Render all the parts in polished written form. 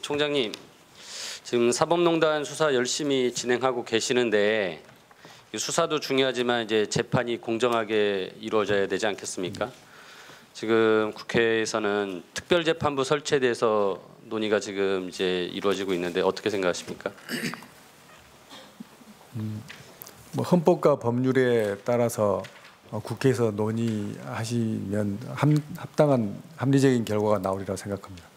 총장님, 지금 사법농단 수사 열심히 진행하고 계시는데 수사도 중요하지만 이제 재판이 공정하게 이루어져야 되지 않겠습니까? 지금 국회에서는 특별재판부 설치에 대해서 논의가 지금 이제 이루어지고 있는데 어떻게 생각하십니까? 뭐 헌법과 법률에 따라서 국회에서 논의하시면 합당한 합리적인 결과가 나오리라 생각합니다.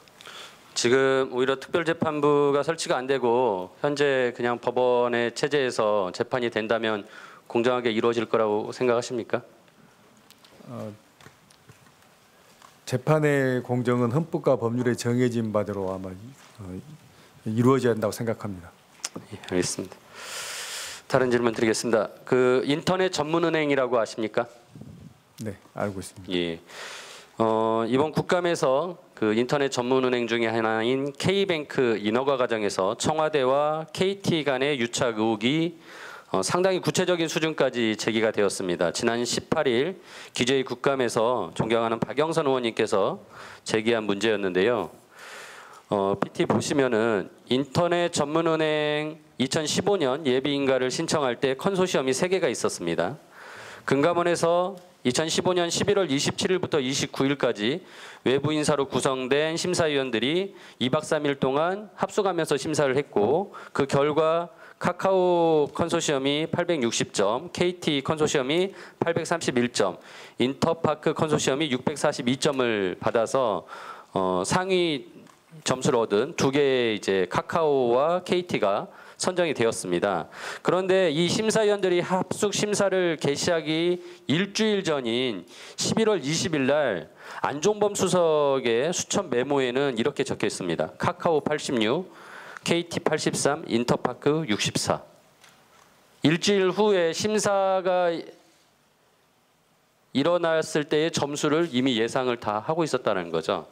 지금 오히려 특별재판부가 설치가 안 되고 현재 그냥 법원의 체제에서 재판이 된다면 공정하게 이루어질 거라고 생각하십니까? 재판의 공정은 헌법과 법률에 정해진 바대로 아마 이루어져야 한다고 생각합니다. 예, 알겠습니다. 다른 질문 드리겠습니다. 그 인터넷 전문은행이라고 아십니까? 네, 알고 있습니다. 예. 이번 국감에서 그 인터넷 전문은행 중에 하나인 K뱅크 인허가 과정에서 청와대와 KT 간의 유착 의혹이 상당히 구체적인 수준까지 제기가 되었습니다. 지난 18일 기재위 국감에서 존경하는 박영선 의원님께서 제기한 문제였는데요. PT 보시면은 인터넷 전문은행 2015년 예비인가를 신청할 때 컨소시엄이 3개가 있었습니다. 금감원에서 2015년 11월 27일부터 29일까지 외부 인사로 구성된 심사위원들이 2박 3일 동안 합숙하면서 심사를 했고 그 결과 카카오 컨소시엄이 860점, KT 컨소시엄이 831점, 인터파크 컨소시엄이 642점을 받아서 상위 점수를 얻은 2개의 이제 카카오와 KT가 선정이 되었습니다. 그런데 이 심사위원들이 합숙 심사를 개시하기 일주일 전인 11월 20일 날 안종범 수석의 수첩 메모에는 이렇게 적혀 있습니다. 카카오 86, KT 83, 인터파크 64. 일주일 후에 심사가 일어났을 때의 점수를 이미 예상을 다 하고 있었다는 거죠.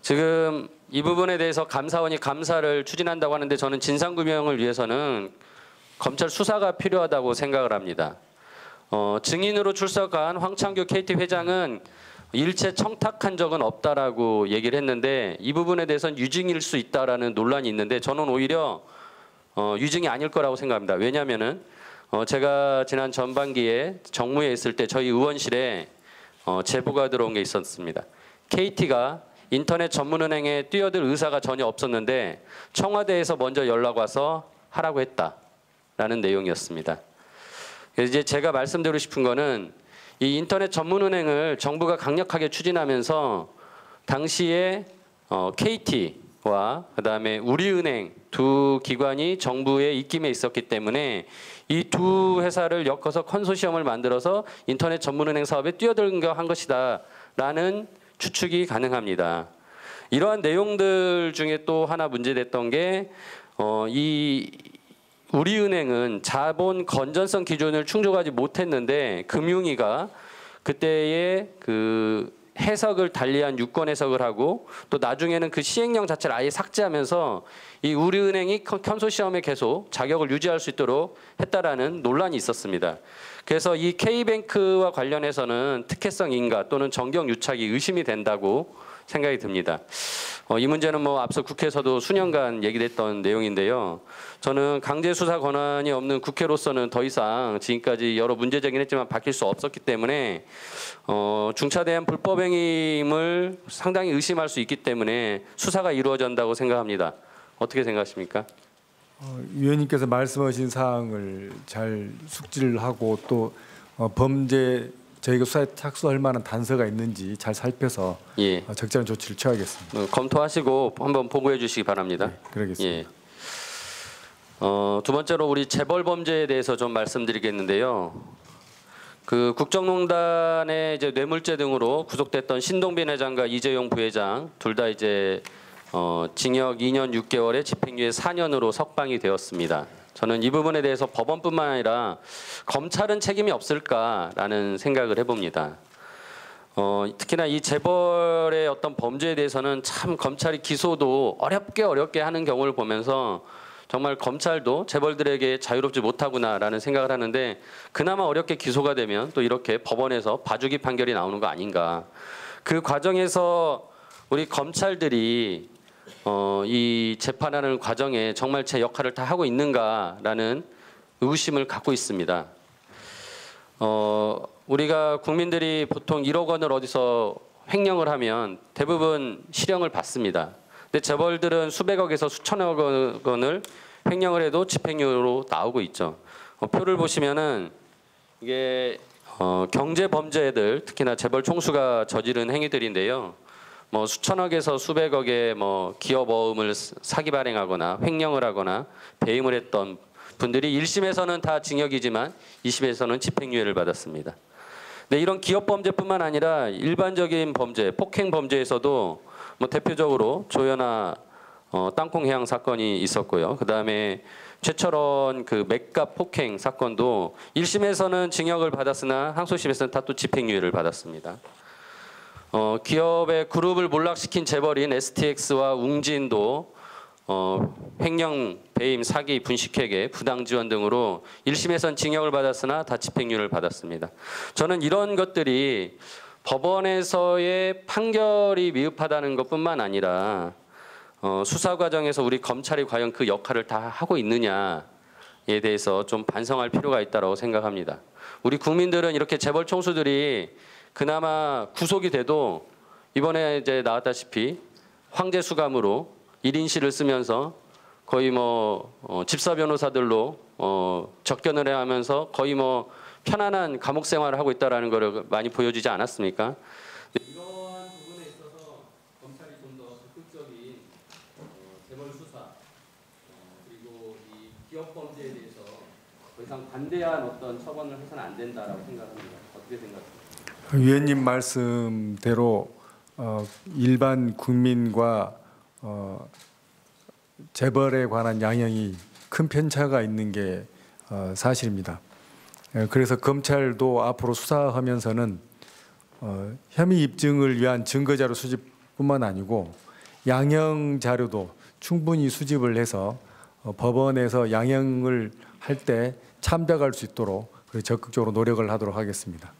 지금 이 부분에 대해서 감사원이 감사를 추진한다고 하는데 저는 진상규명을 위해서는 검찰 수사가 필요하다고 생각을 합니다. 증인으로 출석한 황창규 KT 회장은 일체 청탁한 적은 없다라고 얘기를 했는데 이 부분에 대해서는 유증일 수 있다라는 논란이 있는데 저는 오히려 유증이 아닐 거라고 생각합니다. 왜냐하면은 제가 지난 전반기에 정무에 있을 때 저희 의원실에 제보가 들어온 게 있었습니다. KT가 인터넷 전문은행에 뛰어들 의사가 전혀 없었는데 청와대에서 먼저 연락 와서 하라고 했다라는 내용이었습니다. 그래서 이제 제가 말씀드리고 싶은 거는 이 인터넷 전문은행을 정부가 강력하게 추진하면서 당시에 KT와 그다음에 우리은행 두 기관이 정부의 입김에 있었기 때문에 이 두 회사를 엮어서 컨소시엄을 만들어서 인터넷 전문은행 사업에 뛰어들게 한 것이다라는 추측이 가능합니다. 이러한 내용들 중에 또 하나 문제됐던 게 이 우리은행은 자본 건전성 기준을 충족하지 못했는데 금융위가 그때의 그 해석을 달리한 유권 해석을 하고 또 나중에는 그 시행령 자체를 아예 삭제하면서 이 우리은행이 컨소시엄에 계속 자격을 유지할 수 있도록 했다라는 논란이 있었습니다. 그래서 이 K뱅크와 관련해서는 특혜성 인가 또는 정경 유착이 의심이 된다고 생각이 듭니다. 이 문제는 뭐 앞서 국회에서도 수년간 얘기됐던 내용인데요. 저는 강제 수사 권한이 없는 국회로서는 더 이상 지금까지 여러 문제제기는 했지만 바뀔 수 없었기 때문에 중차대한 불법행위임을 상당히 의심할 수 있기 때문에 수사가 이루어진다고 생각합니다. 어떻게 생각하십니까? 위원님께서 말씀하신 사항을 잘 숙지를 하고 또 범죄 저희가 수사에 착수할 만한 단서가 있는지 잘 살펴서 예. 적절한 조치를 취하겠습니다. 검토하시고 한번 보고해 주시기 바랍니다. 네, 그러겠습니다. 예. 두 번째로 우리 재벌 범죄에 대해서 좀 말씀드리겠는데요. 그 국정농단의 이제 뇌물죄 등으로 구속됐던 신동빈 회장과 이재용 부회장 둘 다 이제 징역 2년 6개월에 집행유예 4년으로 석방이 되었습니다. 저는 이 부분에 대해서 법원뿐만 아니라 검찰은 책임이 없을까라는 생각을 해봅니다. 특히나 이 재벌의 어떤 범죄에 대해서는 참 검찰이 기소도 어렵게 하는 경우를 보면서 정말 검찰도 재벌들에게 자유롭지 못하구나라는 생각을 하는데 그나마 어렵게 기소가 되면 또 이렇게 법원에서 봐주기 판결이 나오는 거 아닌가. 그 과정에서 우리 검찰들이 이 재판하는 과정에 정말 제 역할을 다 하고 있는가라는 의구심을 갖고 있습니다. 우리가 국민들이 보통 1억 원을 어디서 횡령을 하면 대부분 실형을 받습니다. 근데 재벌들은 수백억에서 수천억 원을 횡령을 해도 집행유예로 나오고 있죠. 표를 보시면은 이게 경제 범죄들, 특히나 재벌 총수가 저지른 행위들인데요. 뭐 수천억에서 수백억의 뭐 기업 어음을 사기 발행하거나 횡령을 하거나 배임을 했던 분들이 1심에서는 다 징역이지만 2심에서는 집행유예를 받았습니다. 근데 이런 기업 범죄뿐만 아니라 일반적인 범죄, 폭행 범죄에서도 뭐 대표적으로 조현아 땅콩 해양 사건이 있었고요. 그다음에 최철원 그 맥갑 폭행 사건도 1심에서는 징역을 받았으나 항소심에서는 다 또 집행유예를 받았습니다. 기업의 그룹을 몰락시킨 재벌인 STX와 웅진도 횡령, 배임, 사기, 분식회계, 부당 지원 등으로 1심에선 징역을 받았으나 다 집행유예를 받았습니다. 저는 이런 것들이 법원에서의 판결이 미흡하다는 것뿐만 아니라 수사 과정에서 우리 검찰이 과연 그 역할을 다 하고 있느냐에 대해서 좀 반성할 필요가 있다고 생각합니다. 우리 국민들은 이렇게 재벌 총수들이 그나마 구속이 돼도 이번에 이제 나왔다시피 황제 수감으로 1인실을 쓰면서 거의 뭐 집사 변호사들로 접견을 해야 하면서 거의 뭐 편안한 감옥 생활을 하고 있다라는 것을 많이 보여주지 않았습니까? 이러한 부분에 있어서 검찰이 좀 더 적극적인 재벌 수사 그리고 이 기업 범죄에 대해서 더 이상 관대한 어떤 처벌을 해서는 안 된다라고 생각합니다. 어떻게 생각하세요? 위원님 말씀대로 일반 국민과 재벌에 관한 양형이 큰 편차가 있는 게 사실입니다. 그래서 검찰도 앞으로 수사하면서는 혐의 입증을 위한 증거자료 수집뿐만 아니고 양형 자료도 충분히 수집을 해서 법원에서 양형을 할 때 참작할 수 있도록 적극적으로 노력을 하도록 하겠습니다.